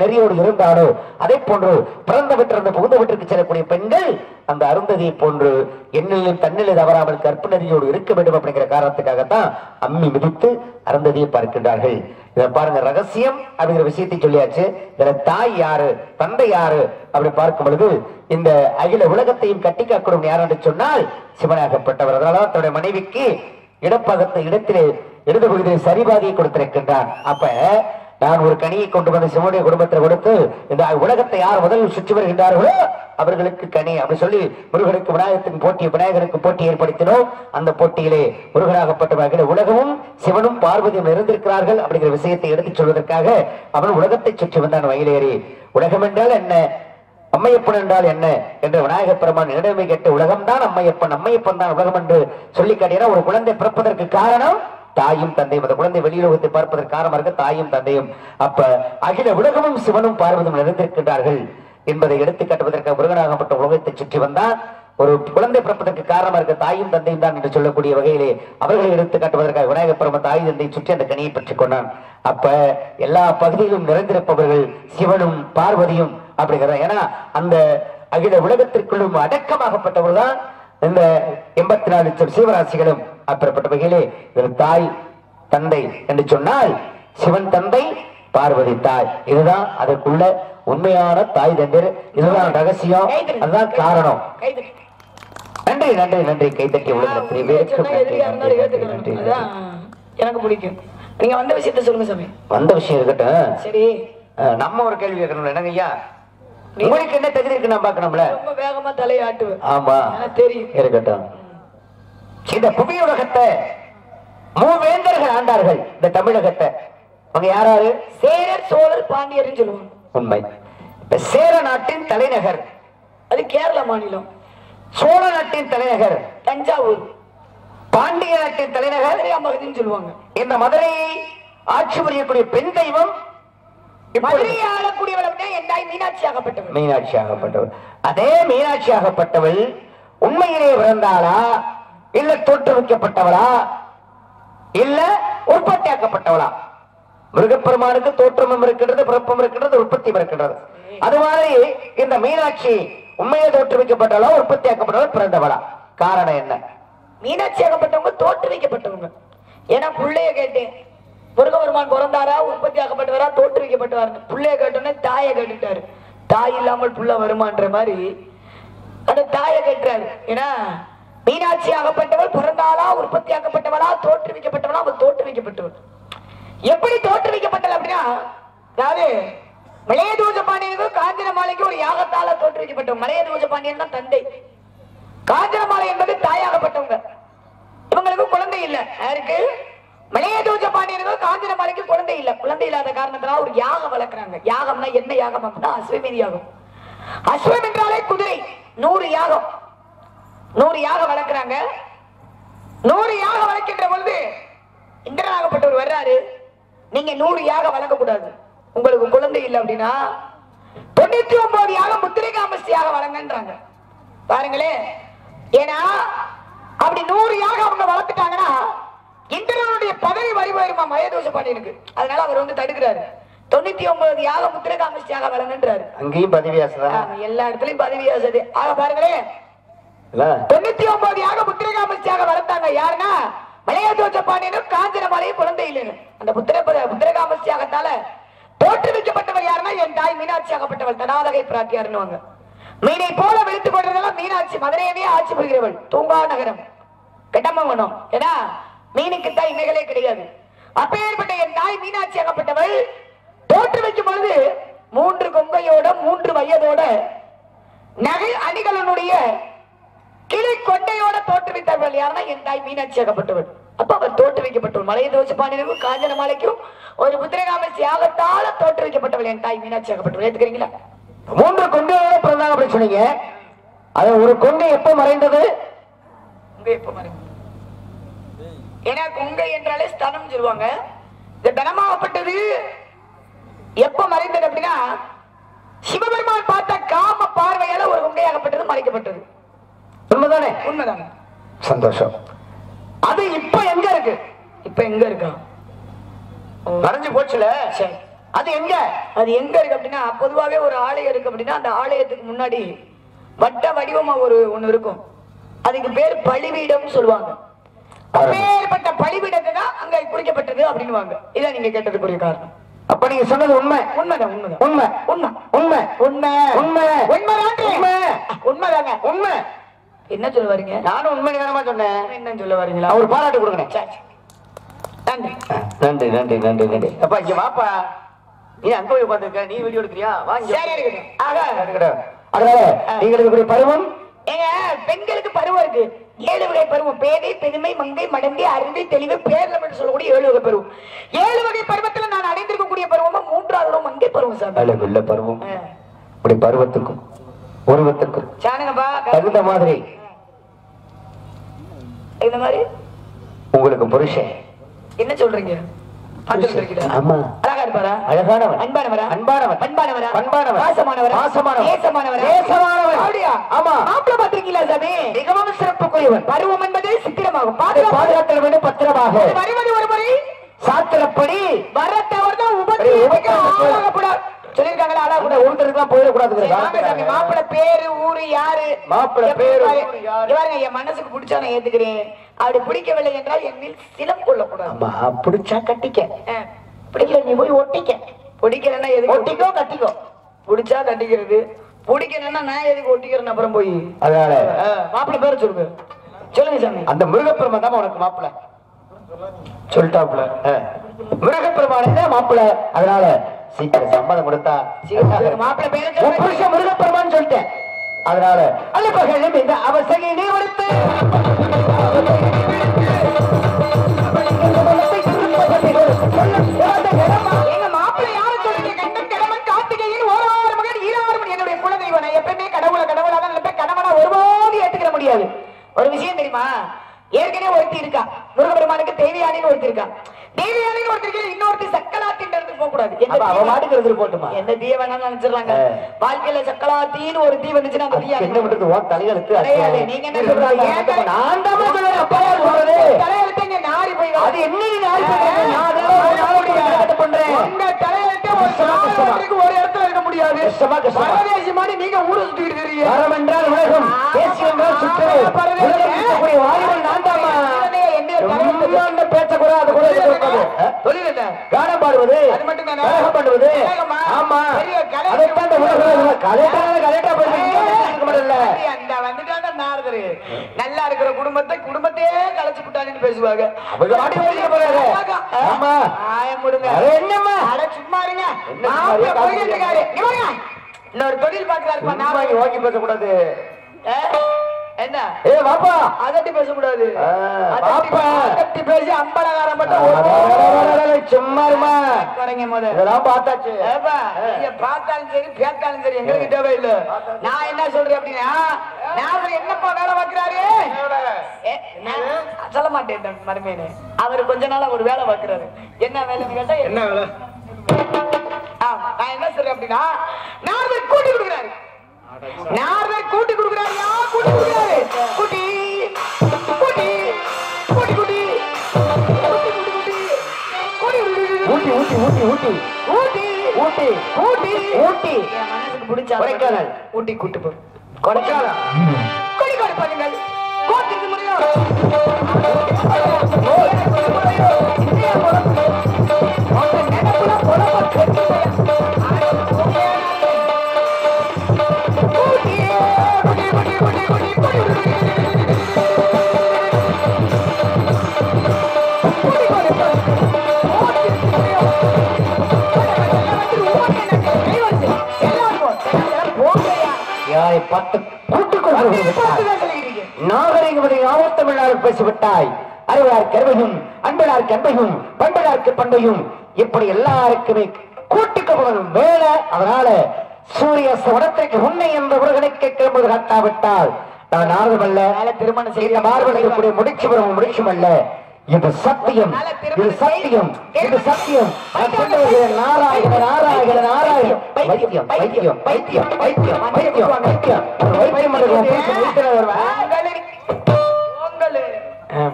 நெறியோடு இருந்தாலோ அதே போன்று பிறந்த விட்டிருந்த புகுந்த வீட்டிற்கு செல்லக்கூடிய பெண்கள் அந்த அருந்ததியை போன்று என்னிலும் தன்னிலை தவறாமல் கற்பனறியோடு இருக்க வேண்டும் அப்படிங்கிற காரணத்துக்காகத்தான் அம்மி மிதித்து அருந்ததியை பார்க்கின்றார்கள். இதை பாருங்க, ரகசியம் அப்படிங்கிற விஷயத்தை சொல்லியாச்சு. இதுல தாய் யாரு, தந்தை யாரு அப்படி பார்க்கும் பொழுது இந்த அகில உலகத்தையும் கட்டி காக்கணும் யார் என்று சொன்னால் சிவனாகப்பட்டவர். அதனால தன்னுடைய மனைவிக்கு இடத்திலே இடது பகுதியில் சரிபாதியை கொடுத்திருக்கின்றார். அப்ப நான் ஒரு கனியை கொண்டு வந்து சிவனுடைய குடும்பத்தில் கொடுத்து இந்த உலகத்தை யார் முதலில் சுற்றி வருகின்றார்களோ அவர்களுக்கு கனி அப்படி சொல்லி முருகனுக்கு விநாயகருக்கு போட்டி ஏற்படுத்தினோம். அந்த போட்டியிலே முருகனாகப்பட்ட உலகமும் சிவனும் பார்வதியும் இருந்திருக்கிறார்கள் அப்படிங்கிற விஷயத்தை எடுத்துச் சொல்வதற்காக அவன் உலகத்தை சுற்றி வந்தான் வயலேறி. உலகம் என்றால் என்ன, அம்மையப்பன் என்றால் என்ன என்று விநாயக பெருமான் இடமே கேட்டு உலகம் தான் அம்மையப்பன், அம்மையப்பன் தான் உலகம் என்று சொல்லி காட்டினா ஒரு குழந்தை பிறப்பதற்கு காரணம் தாயும் தந்தையும். அந்த குழந்தை வெளியுலகத்தை பார்ப்பதற்கு காரணமாக இருக்க தாயும் தந்தையும். அப்ப அகில உலகமும் சிவனும் பார்வதும் நிறைந்திருக்கின்றார்கள் என்பதை எடுத்துக் காட்டுவதற்கு முருகனாகப்பட்ட உலகத்தை சுற்றி வந்தால் ஒரு குழந்தை பிறப்பதற்கு காரணமாக இருக்க தாயும் தந்தையும் தான் என்று சொல்லக்கூடிய வகையிலே அவர்களை எடுத்துக் காட்டுவதற்காக விநாயகப் பெருமான் தாய் தந்தை சுற்றி அந்த கனியை பெற்றுக் கொண்டான். அப்ப எல்லா பகுதியிலும் நிறைந்திருப்பவர்கள் சிவனும் பார்வதியும் அப்படிங்கிறார். ஏன்னா அந்த அகில உலகத்திற்குள்ளும் அடக்கமாகப்பட்டவர்கள் தான் இந்த 84 லட்சம் சீவராசிகளும். அப்பேற்பட்ட வகையிலே தாய் தந்தை என்று சொன்னால் சிவன் தந்தை பார்வதி தாய். இதுதான் அதற்குள்ள உண்மையான தாய் தந்தை. இதுதான் ரகசியம், அதுதான் காரணம். நன்றி நன்றி நன்றி. கைத்தட்டி எனக்கு பிடிக்கும். நீங்க வந்த விஷயத்த சொல்லுங்க சாமி. வந்த விஷயம் இருக்கட்டும். சரி, நம்ம ஒரு கேள்வி கேட்கணும். என்னங்க ஐயா, உங்களுக்கு என்ன தகுதி இருக்கு நான் பார்க்கணும்ல. ரொம்ப வேகமா தலையாட்டுவேன். ஆமா தெரியும். இருக்கட்டும். இந்த புவி உலகத்தை மூவேந்தர்கள் ஆண்டார்கள் இந்த தமிழகத்தை. அவங்க யாராரு? சேரர் சோழர் பாண்டியர்னு சொல்லுவாங்க. உண்மை. இப்ப சேர நாட்டின் தலைநகர் அது கேரள மாநிலம். சோழ நாட்டின் தலைநகர் தஞ்சாவூர். பாண்டிய நாட்டின் தலைநகர் மதுரைன்னு சொல்லுவாங்க. இந்த மதுரையை ஆட்சி புரியக்கூடிய பெண் தெய்வம் மதுரையை ஆளக்கூடியவள் மீனாட்சி ஆகப்பட்டவள். மீனாட்சி ஆகப்பட்டவள். அதே மீனாட்சி ஆகப்பட்டவள் உண்மையிலே பிறந்தாளா இல்ல தோற்றுவிக்கப்பட்டவளா இல்ல உற்பத்தியாக்கப்பட்டவளா? மிருகப்பெருமானுக்கு தோற்றமும் இருக்கின்றது, பிறப்பும் இருக்கின்றது, உற்பத்தியும் இருக்கின்றது. அது மாதிரி இந்த மீனாட்சி உண்மையை தோற்றுவிக்கப்பட்டவளா உற்பத்தியாக்கப்பட்டவள் பிறந்தவளா? காரணம் என்ன? மீனாட்சி ஆகப்பட்டவங்க தோற்றுவிக்கப்பட்டவங்க. ஏன்னா புள்ளைய கேட்டேன், முருகபெருமான் பிறந்தாரா உற்பத்தி ஆக்கப்பட்டவரா தோற்றுவிக்கப்பட்டவார்? புள்ளைய கேட்டோன்னே தாயை கேட்டுட்டாரு. தாய் இல்லாமல் புள்ள வருமான்ற மாதிரி அந்த தாயை கேட்டாரு. ஏன்னா மீனாட்சி ஆகப்பட்டவள் பிறந்தாளா உற்பத்தி ஆக்கப்பட்டவளா தோற்றுவிக்கப்பட்டவளா? அவள் தோற்றுவிக்கப்பட்டவள். எப்படி தோற்றுவிக்கப்பட்டது அப்படின்னா, அதாவது மலையதூஜ பாண்டியனுக்கும் காஞ்சனமாலைக்கும் ஒரு யாகத்தால தோற்றுவிக்கப்பட்டவங்க. மலையதூஜ பாண்டியன் தான் தந்தை, காஞ்சனமாலை என்பது தாயாகப்பட்டவங்க. இவங்களுக்கு குழந்தை இல்ல. யாருக்கு? மலையதூஜ பாண்டியனுக்கும் காஞ்சனமாலைக்கும் குழந்தை இல்ல. குழந்தை இல்லாத காரணத்தினால ஒரு யாகம் வளர்க்கிறாங்க. யாகம்னா என்ன யாகம் அப்படின்னா அஸ்வமேதி யாகம். அஸ்வம் என்றாலே குதிரை. 100 யாகம், 100 யாகம் வளர்க்கிறாங்க. 100 யாகம் வளர்க்கின்ற பொழுது இந்திரனாகப்பட்டவர் வர்றாரு. நீங்க 100 யாகம் வளர்க்க கூடாது, உங்களுக்கு குழந்தை இல்லை அப்படின்னா 99 யாகம் முத்திரைகாமஸ்தியாக வளங்கன்றாங்க. பாருங்களே, ஏன்னா அப்படி 100 யாகம் அவங்க வளர்த்துட்டாங்கன்னா இந்திரனுடைய பதவி வரிவாயிருமா மயதோஷ பாண்டியனுக்கு. அதனால அவர் வந்து தடுக்கிறாரு. 99 யாகம் முத்திரைகாமஸ்தியாக வளங்கன்றாரு. அங்கேயும் பதவியாசதான், எல்லா இடத்துலயும் பதவியாசது. ஆக பாருங்களேன், 99 யாகம் முத்திரைகாமஸ்தியாக வளர்த்தாங்க. யாருன்னா மலையதோஷ பாண்டியனும் காஞ்சனமாலையும் குழந்தை இல்லைன்னு. அந்த புத்திரகாமஸ்தியாகத்தால தோற்றுவிக்கப்பட்டவர் யாருன்னா என் தாய் மீனாட்சி ஆகப்பட்டவள், தனாதகை பிராட்டியாருன்னு. மீனை போல வெளுத்துக் கொண்டதெல்லாம் மீனாட்சி. மதுரையவே ஆட்சி புரிகிறவள். தூங்கா நகரம் கெட்டமங்கணும். ஏன்னா மீனுக்கு தான் இணைகளே கிடையாது. அப்பேற்பட்ட என் தாய் மீனாட்சி ஆகப்பட்டவள் தோற்றுவிக்கும் பொழுது 3 கொங்கையோட 3 வயதோட நகை அணிகளுடைய கிளி கொண்டையோட தோற்றுவித்தவர்கள் யாருன்னா என் தாய் மீனாட்சி ஆகப்பட்டவள். அப்ப அவர் தோற்றுவிக்கப்பட்டவள். மலையதோஷ பாண்டியனுக்கும் காஞ்சனமாலைக்கும் ஒரு புத்திரகாமஸ்தி யாகத்தால தோற்றுவிக்கப்பட்டவள் என் தாய் மீனாட்சி ஆகப்பட்டவள். ஏத்துக்கிறீங்களா? 3 கொண்டையோட பிறந்தாங்க அப்படி சொன்னீங்க. அது ஒரு கொண்டை எப்ப மறைந்தது? எப்ப மறைந்தது? ஏன்னா கொங்கை என்றாலே ஸ்தனம் சொல்லுவாங்க. இந்த தனமாகப்பட்டது எப்ப மறைந்தது அப்படின்னா சிவபெருமான் பார்த்த காம பார்வையால ஒரு கொங்கையாகப்பட்டது மறைக்கப்பட்டது. உண்மைதானே? உண்மைதானே. சந்தோஷம். அது இப்ப எங்க இருக்கு? இப்ப எங்க இருக்கா? மறைஞ்சு போச்சுல. சரி, அது எங்க? அது எங்க இருக்கு அப்படின்னா, பொதுவாகவே ஒரு ஆலயம் இருக்கு அப்படின்னா அந்த ஆலயத்துக்கு முன்னாடி வட்ட வடிவமா ஒண்ணு இருக்கும். அதுக்கு பேர் பலிபீடம் சொல்லுவாங்க. அப்பேற்பட்ட பலிபீடத்தை தான் அங்க குறிக்கப்பட்டது அப்படின்னுவாங்க. இதான் நீங்க கேட்டதுக்குரிய காரணம். அப்ப நீங்க சொன்னது உண்மை. உண்மைதான். உண்மை உண்மை உண்மை உண்மை உண்மை உண்மை உண்மை உண்மைதாங்க. உண்மை. என்ன சொல்ல வரீங்க? நானும் உண்மை நேரமா சொன்னேன். என்ன சொல்ல வரீங்களா? ஒரு பாராட்டு கொடுங்க. நன்றி நன்றி நன்றி நன்றி நன்றி. அப்பா இங்க வாப்பா, நீ அங்க போய் உட்கார்ந்திருக்க, நீ வீடியோ எடுக்கிறியா? வாங்க. சரி இருக்கட்டும். அதனால நீங்களுக்கு பருவம் ஏங்க, பெண்களுக்கு பருவம் இருக்கு. 7 வகை பருவம். பேதை, பெருமை, மங்கை, மடந்தை, அருந்தை, தெளிவு, பேரளம் என்று சொல்லக்கூடிய 7 வகை பருவம். 7 வகை பருவத்துல நான் அடைந்திருக்கக்கூடிய பருவமும் 3வது மங்கை பருவம் சார். இல்ல பருவம். இப்படி பருவத்துக்கும் உருவத்துக்கும் சாணுங்கப்பா தகுந்த மாதிரி இந்த மாதிரி உங்களுக்கு புருஷன் என்ன சொல்றீங்க? ஆமா, அழகா இருப்பாரா? அழகானவர், அன்பானவரா? அன்பானவர், பண்பானவரா? பண்பானவர், பாசமானவரா? பாசமானவர், நேசமானவரா? நேசமானவர். அப்படியா? ஆமா. மாப்பிள்ளை பாத்திருக்கீங்களா சாமி? மிகவும் சிறப்புக்குரியவன். பருவம் என்பது சித்திரமாகும். பாதுகாத்தல் வேண்டும் பத்திரமாக. வருவது ஒரு முறை சாத்திரப்படி வரத்தவர் தான் சொல்லிருக்காங்களா? ஒருத்தருக்குலாம் போயிடக்கூடாது. மாப்பிள்ளை பேரு ஊரு யாரு? மாப்பிள்ளை பேரு பாருங்க, என் மனசுக்கு பிடிச்சா நான் ஏத்துக்கிறேன். அப்படி பிடிக்கவில்லை என்றால் என்னில் சிலம் கொள்ளக்கூடாது. பிடிச்சா கட்டிக்க, பிடிக்கல நீ போய் ஒட்டிக்க. பிடிக்கலன்னா எதுக்கு ஒட்டிக்கோ கட்டிக்கோ. பிடிச்சா கட்டிக்கிறது, பிடிக்கலன்னா நான் எதுக்கு ஒட்டிக்கிறேன் அப்புறம் போய். அதனால மாப்பிள்ளை பேரு சொல்லுங்க. சொல்லுங்க சாமி. அந்த முருகப்பெருமான் தான் உனக்கு மாப்பிள்ளை சொல்லிட்டாப்புல. முருகப்பெருமானே தான் மாப்பிள்ளை. அதனால சீக்கிரம் சம்மதம் கொடுத்தா மாப்பிள்ளை பேரு புருஷன் முருகப்பெருமான் சொல்லிட்டேன். அதனால அழுப்பகளும் இந்த அவசகையிலே கொடுத்து எங்க மாப்பிள்ளை யாரு சொல்றீங்க? கண்டன் கடவன் கார்த்திகையின் ஓராறு மகன் ஈராறு என்னுடைய குலதெய்வம். நான் எப்பவுமே கடவுளாக நினைப்பேன். கணவனா ஒருபோது ஏத்துக்கிற முடியாது. ஒரு விஷயம் தெரியுமா? ஏற்கனவே ஒருத்தி இருக்கா, முருகப்பெருமானுக்கு தேவியானின்னு ஒருத்தி இருக்கா. தேவியானின்னு ஒருத்தருக்கு இன்னொருத்தி சக்கலாத்தின் போக கூடாது. போட்டுமா என்ன தீய வேணாம்னு நினைச்சிடறாங்க. வாழ்க்கையில சக்கலாத்தின்னு ஒரு தீ வந்துச்சுன்னா அந்த தீயா என்ன பண்றது? தலையெழுத்து கிடையாது. நீங்க என்ன சொல்றாங்க? நான் தான் சொல்றது. தலையெழுத்து இங்க நாரி போய் அது என்ன நாரி பண்றேன். உங்க தலையெழுத்து ஒரு இடத்துல இருக்க முடியாது. பரதேசி மாதிரி நீங்க ஊரு சுத்திட்டு இருக்கீங்க. வரம் என்றால் உலகம், பேசி என்றால் சுற்று. வாயுகள் நான் தாமா என்ன பேசக்கூடாது. கூட தொழில் என்ன? கானம் பாடுவது, அது மட்டும் தானே? கலகம் பண்ணுவது. ஆமா, அதைத்தான் நல்லா இருக்கிற குடும்பத்தையே கலைச்சு விட்டான்னு பேசுவாங்க. என்னம்மா சும்மா இருங்க. இன்னொரு தொழில் பாக்குறாரு. ஓகி பேசக்கூடாது. என்ன ஏ பாப்பா அதட்டி பேசக்கூடாது. பாப்பா அதட்டி பேசி அம்பலகாரம் மட்டும் சும்மா இருமா. குறைங்க முதல்ல இதெல்லாம் பார்த்தாச்சு. பார்த்தாலும் சரி பேத்தாலும் சரி எங்களுக்கு தேவை இல்ல. நான் என்ன சொல்றேன் அப்படின்னா, நான் என்னப்பா வேலை பார்க்கிறாரு சொல்ல மாட்டேன் மருமையினு. அவரு கொஞ்ச நாளா ஒரு வேலை பார்க்கிறாரு. என்ன வேலைன்னு கேட்டா என்ன வேலை? நான் என்ன சொல்றேன் அப்படின்னா, நான் கூட்டி கொடுக்குறாரு. நார்வர் கூட்டி கொடுக்குறாரு. யார் கூட்டி கொடுக்குறாரு? கூட்டி கூட்டி கூட்டி கூட்டி ஊட்டி ஊட்டி ஊட்டி ஊட்டி ஊட்டி ஊட்டி ஊட்டி ஊட்டி என் மனசுக்கு பிடிச்ச கொடைக்கானல் ஊட்டி கூட்டு போ. கொடைக்கானல் கொடி கொடுப்பாங்க. கோட்டுக்கு முடியும். நாகரிகமதை ஆவத்தமிழால் பேசிவிட்டாய். அறிவார் கருவையும் அன்பனார் கண்பையும் பண்பனாருக்கு பண்பையும் இப்படி எல்லாருக்குமே கூட்டிக்கப்படும் வேலை. அதனால சூரிய வடத்திற்கு உன்னை என்ற உலகனைக்கு கிளம்புவது காட்டாவிட்டால் நான் ஆர்வமல்ல. திருமணம் செய்த மார்பளிக்கக்கூடிய முடிச்சுவரும் முடிச்சும் அல்ல. இது சத்தியம், இது சத்தியம், இது சத்தியம். நாராயண நாராயண நாராயண வைத்தியம் வைத்தியம் வைத்தியம் வைத்தியம் வைத்தியம் வைத்தியம்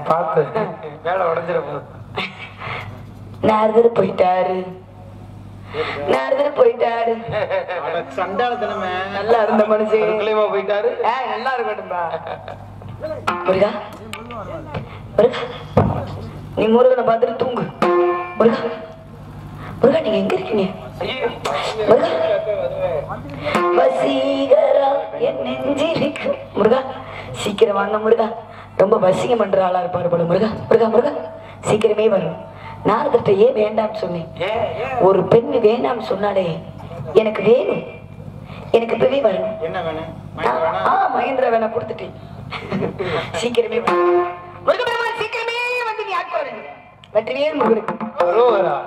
பார்த்து வேலை உடஞ்சிட போகுது. நாரதர் போயிட்டாரு. நாரதர் போயிட்டாரு. சண்டாளத்தனமே நல்லா இருந்த மனுஷன் போயிட்டாரு. நல்லா இருக்கட்டும்பா. முருகா முருகா, நீ முருகனை பார்த்துட்டு தூங்கு. முருகா முருகா, நீங்க எங்க இருக்கீங்க? முருகா வசீகரா என் நெஞ்சிருக்கு. முருகா சீக்கிரம் வாங்க முருகா. ரொம்ப வசியம் பண்ற ஆளா இருப்பாரு போல. முருகா முருகா முருகா சீக்கிரமே வரும். நாரதர்கிட்ட ஏன் வேண்டாம் சொன்னேன்? ஒரு பெண் வேண்டாம் சொன்னாலே எனக்கு வேணும். எனக்கு இப்பவே வரணும். என்ன வேணும்? மகேந்திர வேணா கொடுத்துட்டேன். சீக்கிரமே முருகபெருமான் சீக்கிரமே வந்து நீ ஆட்கொள்ள. வெற்றிவேல் முருகனுக்கு,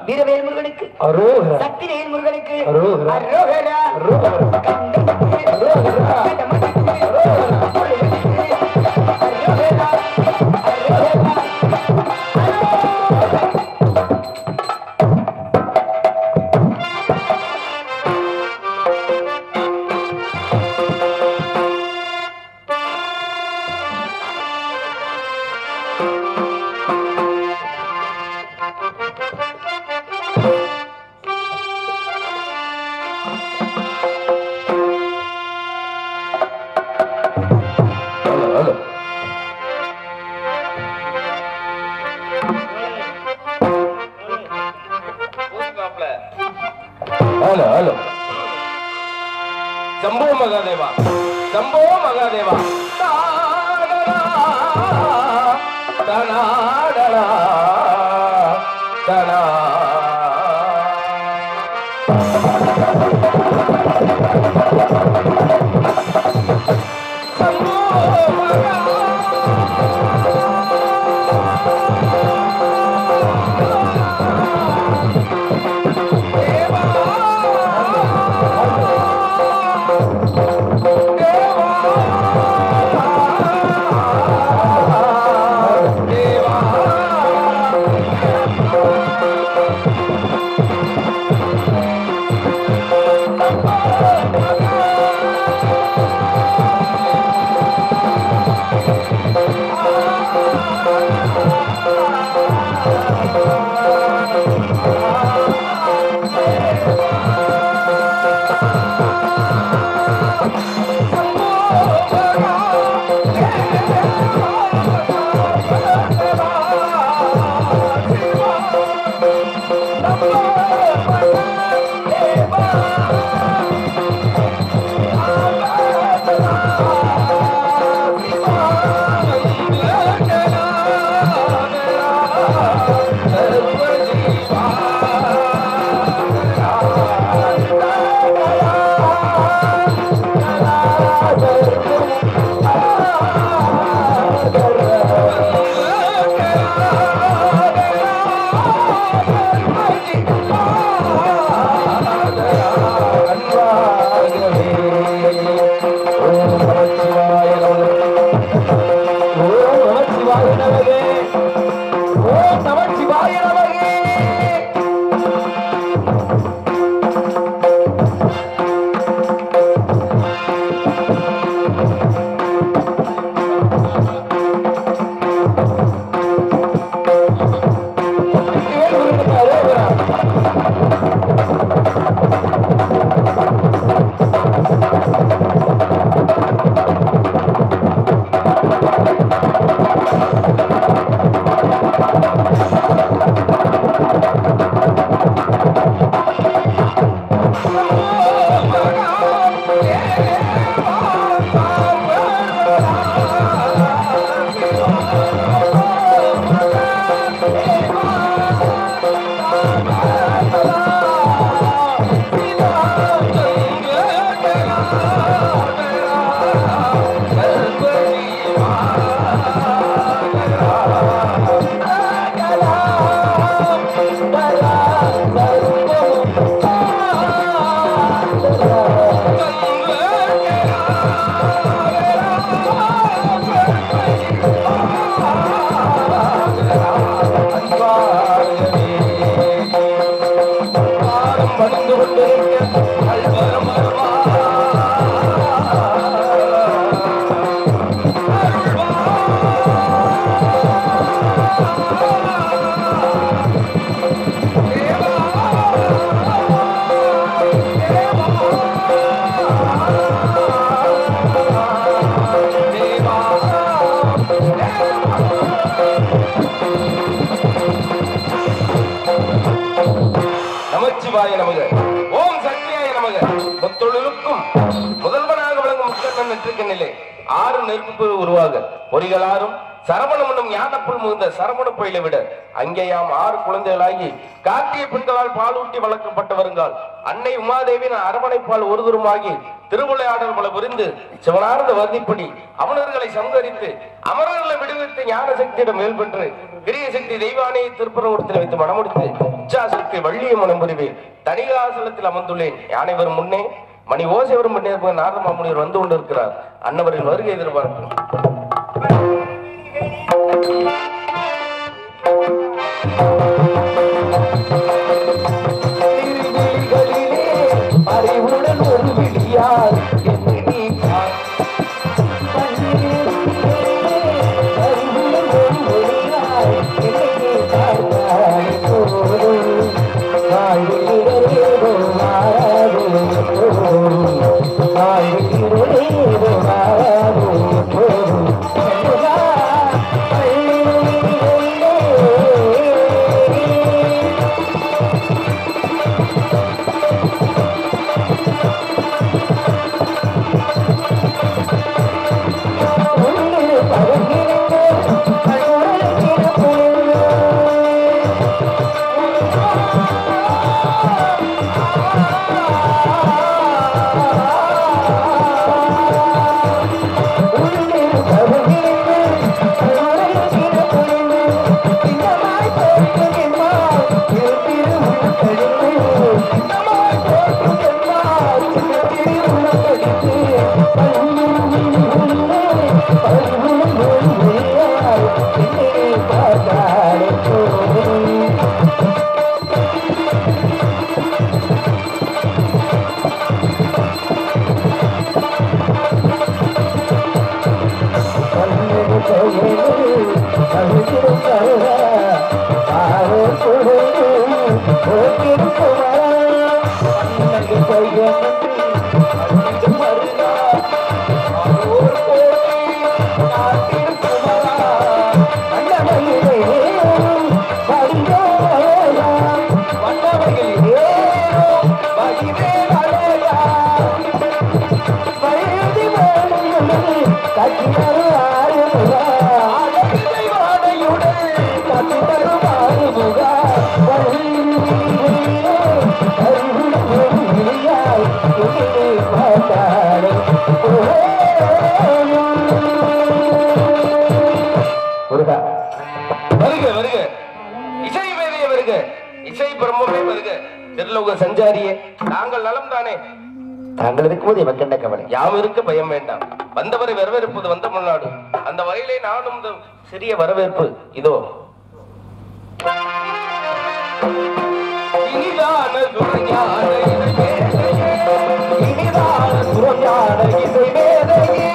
வீரவேல் முருகனுக்கு, சக்திவேல் முருகனுக்கு ஹலோ ஹலோ சம்போ மகாதேவா சம்போ மகாதேவா தனாடனா தனா சம்போ நமச்சிவாய நமக ஓம் சக்தியாய நமக முத்தொழிலுக்கும் முதல்வனாக விளங்கும் முக்கண்ணன் நெற்றிக்கண்ணிலே ஆறு நெருப்பு உருவாக பொறிகளாரும் சரவணம் என்னும் ஞானப்புள் முகுந்த சரவண பயில விட அங்கேயாம் ஆறு குழந்தைகளாகி காட்டிய பெண்களால் பாலூட்டி வளர்க்கப்பட்டு வருங்கால் அன்னை உமாதேவின் அரவணைப்பால் ஒருதருமாகி திருவிளையாடல் பல புரிந்து சிவனார்ந்த வர்ணிப்படி அமரர்களை சங்கரித்து அமரர்களை விடுவித்து ஞான சக்தியிடம் மேல் பெற்று கிரிய சக்தி தெய்வானையை திருப்பரங்குடத்தில் வைத்து மனமுடித்து இச்சா சக்தி வள்ளிய மனம் புரிவேன் தனிகாசலத்தில் அமர்ந்துள்ளேன் யானை வரும் முன்னே மணி ஓசை வரும் முன்னே நாரத மாமுனிவர் வந்து கொண்டிருக்கிறார் அன்னவரின் வருகை எதிர்பார்க்கிறோம். அறிவுடன் ஒரு விடியார் மாறாது சஞ்சாரியே, நாங்கள் நலம் தானே? தாங்கள் இருக்கும்போது எமக்கு என்ன கவலை? யாம் இருக்க பயம் வேண்டாம். வந்தவரை வரவேற்பது வந்த முன்னாடு. அந்த வகையிலே நானும் சிறிய வரவேற்பு இதோ. இனிதான சுரஞான இசை மேதையே,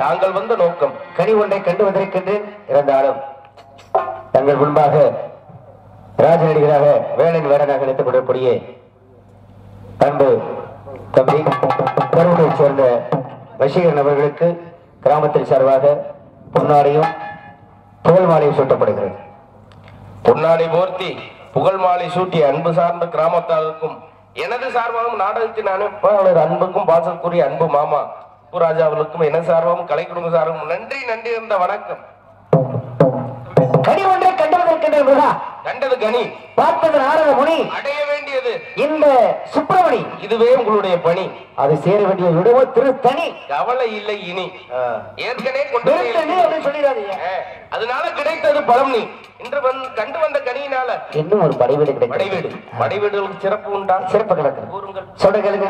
தாங்கள் வந்த நோக்கம் கனி ஒன்றை கண்டு வந்திருக்கின்றேன். இருந்தாலும் தங்கள் முன்பாக ராஜநடிகராக வேலன் வேடனாக நினைத்துக் கொள்ளக்கூடிய அன்பு தம்பி கரூரைச் சேர்ந்த வசீகரன் அவர்களுக்கு கிராமத்தில் சார்பாக பொன்னாடையும் புகழ் மாலையும் சூட்டப்படுகிறது. பொன்னாடை போர்த்தி புகழ் மாலை சூட்டிய அன்பு சார்ந்த கிராமத்தாருக்கும் எனது சார்பாகவும் நாடகத்தின் அனுப்பாளர் அன்புக்கும் பாசத்துக்குரிய அன்பு மாமா ராஜா அவர்களுக்கும் என சார்பாகவும் கலை குடும்ப சார்பாகவும் நன்றி நன்றி இருந்த வணக்கம். கனி ஒன்றை கண்டவதற்கின்ற கண்டது கனி, பார்த்தது நாரத முனி, அடைய வேண்டியது இந்த சுப்பிரமணி. இதுவே உங்களுடைய பணி. அது சேர வேண்டிய இடமோ திருத்தணி. கவலை இல்லை இனி. ஏற்கனவே கொண்டு சொல்லிடாதீங்க. அதனால கிடைத்தது பலம். நீ இன்று கண்டு வந்த கனியினால இன்னும் ஒரு படைவீடு கிடைக்கும். படைவீடு படைவீடுகளுக்கு சிறப்பு உண்டா? சிறப்பு கிடக்கு. கூறுங்கள். சொல்ல கேளுங்க.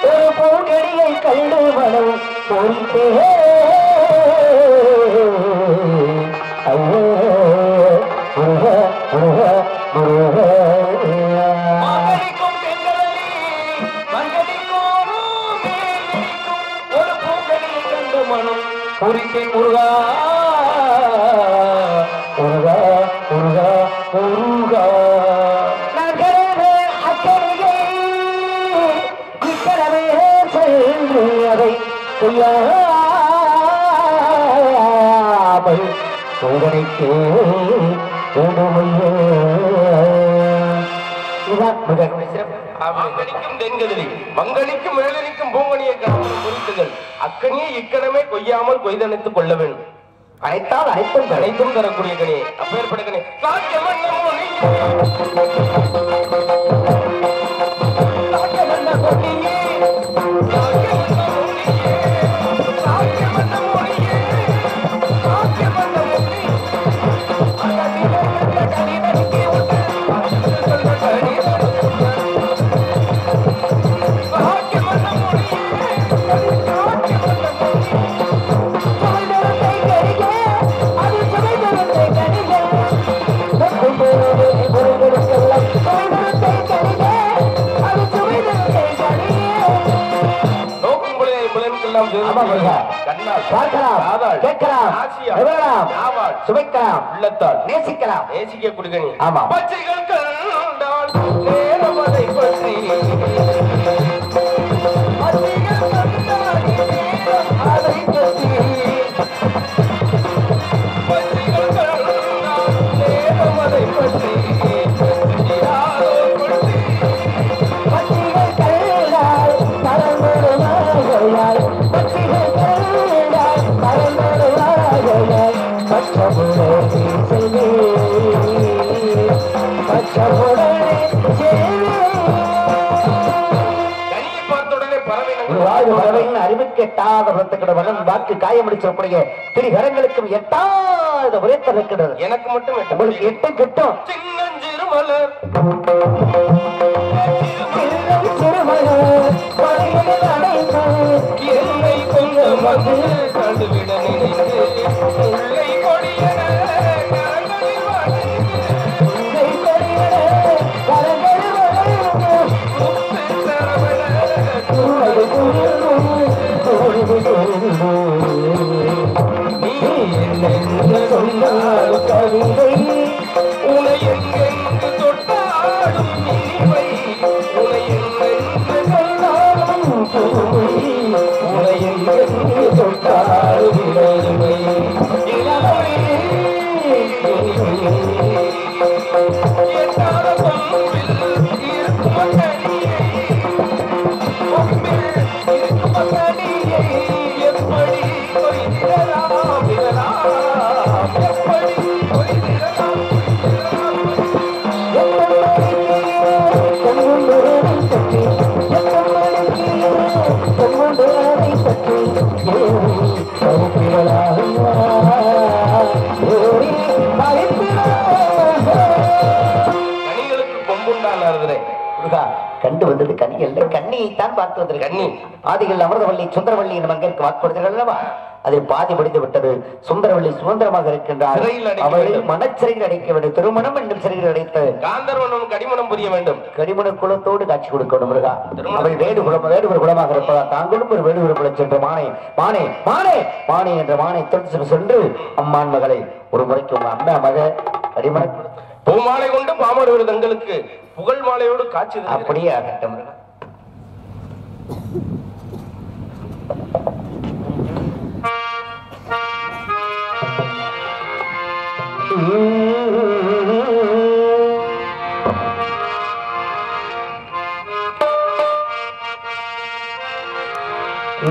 ஒரு பூங்கடியை கண்டு வளம் பொறித்தே ஐயோ முருக முருக முருக ஒரு மனம் குறிக்கை முருகா முருகா முருகா முருகா நகரவே அக்கறையே இக்கரவே சென்று அதை செய்யாமல் சோதனைக்கு மங்கனிக்கும் தென்கதிரி மங்கனிக்கும் மேலனிக்கும் பூங்கனியை கணவன் குறித்துகள் அக்கனியை இக்கணமே கொய்யாமல் கொய்தணைத்துக் கொள்ள வேண்டும். அனைத்தால் அனைத்தும் அனைத்தும் தரக்கூடிய கனியை அப்பேற்பட்ட கனி சுவைக்கலாம் உள்ளத்தால் நேசிக்கலாம் நேசிக்க குடுக்கணி. ஆமா. பச்சைகள் கண்டால் நேரமதை பற்றி அறிவுக்கு எட்டாத வாக்கு காயமடிச்சிடக்கூடிய திரிகரங்களுக்கும் எட்டாத உரைத்தல் இருக்கிறது. எனக்கு மட்டும் உங்களுக்கு எட்டு கிட்டும். சின்னஞ்சிறு மலர் என்னை கொஞ்சம் கண்டுவிட நினைத்து உள்ளை கொடியன உனை எங்கெங்கு தொட்டாடும் இனிமை உனை எங்கெங்கு உனை எங்கெங்கு தொட்டாடும் இனிமை எட்டாத பொம்பில் இருக்கும் கனியை பொம்பில் இருக்கும் கனியை எப்படி கொய்திடலாம் எப்படி கொய்திடலாம் கனிகளுக்கு கொம்புண்டான் கண்டு வந்தது கனி அல்ல, கண்ணியைத்தான் பார்த்து வந்தது. கண்ணி ஆதிகள் அமிர்தவல்லி சுந்தரவல்லி என்ற மங்கைக்கு வாக்கு கொடுத்தீர்கள் அல்லவா? அதை பாதி படித்து விட்டது. சுந்தரவல்லி சுதந்திரமாக இருக்கின்றார். அவளை மனச்சிறையில் அடைக்க வேண்டும். திருமணம் என்னும் சிறையில் அடைத்து காந்தர்வனும் கடிமணம் புரிய வேண்டும். கடிமண குலத்தோடு காட்சி கொடுக்கணும். முருகா, அவள் வேடுவர் குலமாக இருப்பதா தாங்களும் ஒரு வேடுவர் குலம் சென்று மானே மானே மானே மானே என்ற மானை தொழில் சென்று அம்மான் மகளை ஒரு முறைக்கு உங்க அம்மா மக கடிமண பூமாலை கொண்டு பாமடுவது தங்களுக்கு புகழ் மாலையோடு காட்சி அப்படியே ஆகட்டும்.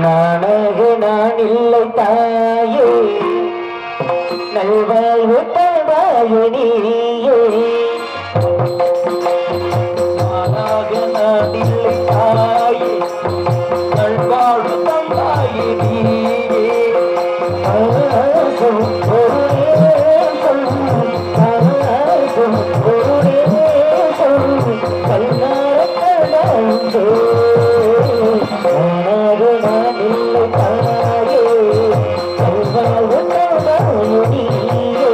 நானகு நான் இல்லை தாயே, நல்வாழ்வு தருவாயே நீயே. நானாக நான் இல்லை தாயே, நல்வாழ்வு தருவாயே நீயே. ஆசும் ஒரே சொல், ஆசும் ஒரே சொல், கண்ணார கடாண்டே. நானாக நான் இல்லை தாயே, நல்வாழ்வு தருவாயே நீயே.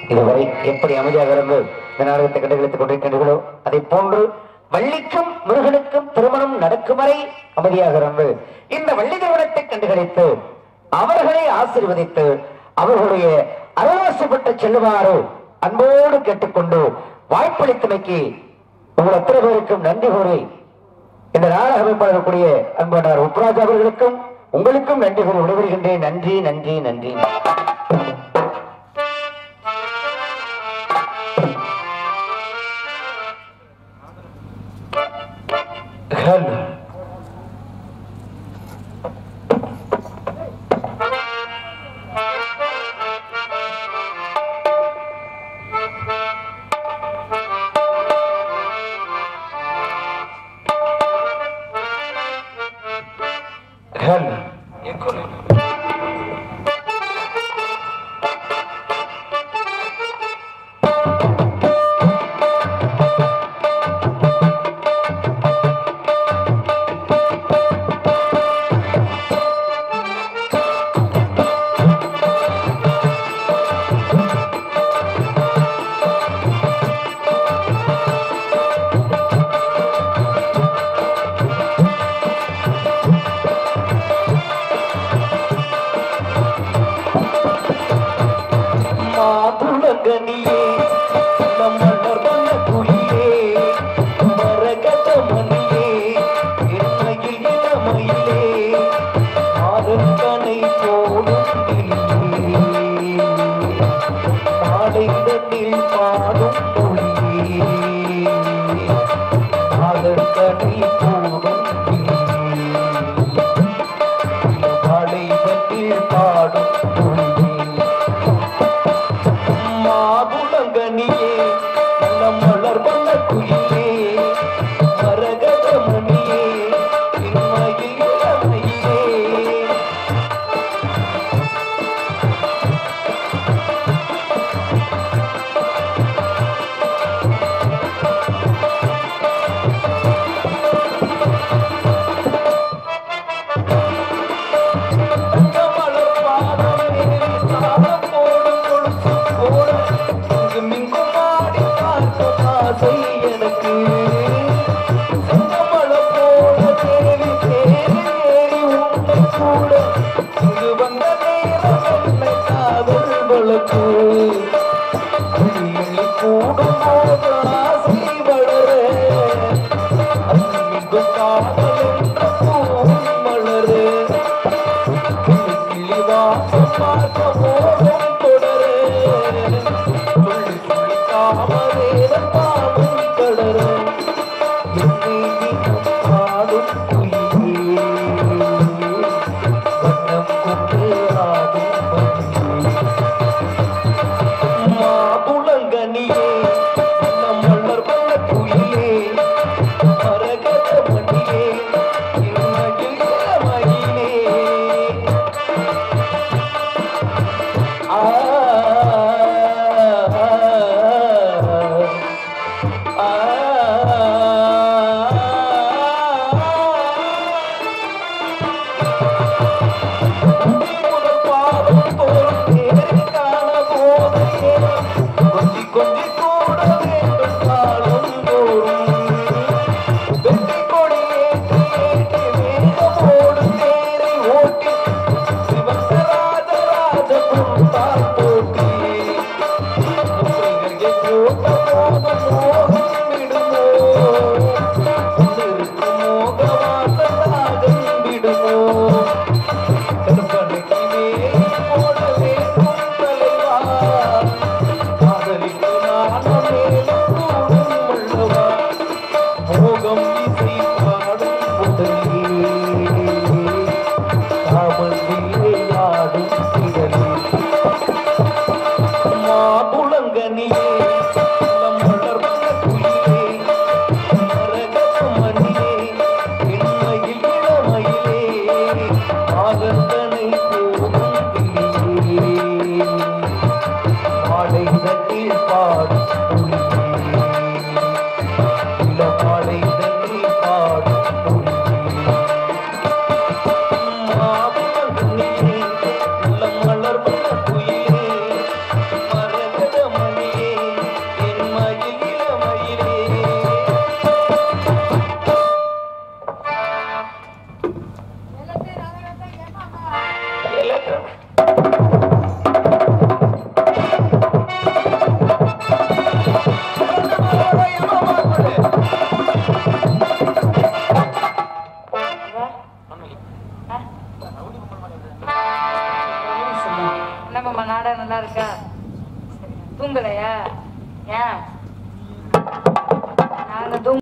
இதுவரை எப்படி அமைதியாக இருந்து இந்த நாடகத்தை கண்டுகளித்துக் கொண்டிருக்கின்றீர்களோ அதை போன்று வள்ளிக்கும் முருகனுக்கும் திருமணம் நடக்கும் வரை அமைதியாக இருந்து இந்த வள்ளி திருமணத்தை கண்டுகளித்து அவர்களை ஆசீர்வதித்து அவர்களுடைய அருளாசி பெற்று செல்லுமாறு அன்போடு கேட்டுக்கொண்டு வாய்ப்பளித்தமைக்கு உங்கள் அத்தனை பேருக்கும் நன்றி கூறி இந்த நாடக அமைப்பாளர்களுடைய அன்பானார் உப்ராஜ் அவர்களுக்கும் உங்களுக்கும் நன்றி கூறி விடைபெறுகின்றேன். நன்றி நன்றி நன்றி. பாடும் கடலும் என்னம்மா நாடகம் நல்லா இருக்கா? தூங்கலையா? ஏன் நாங்க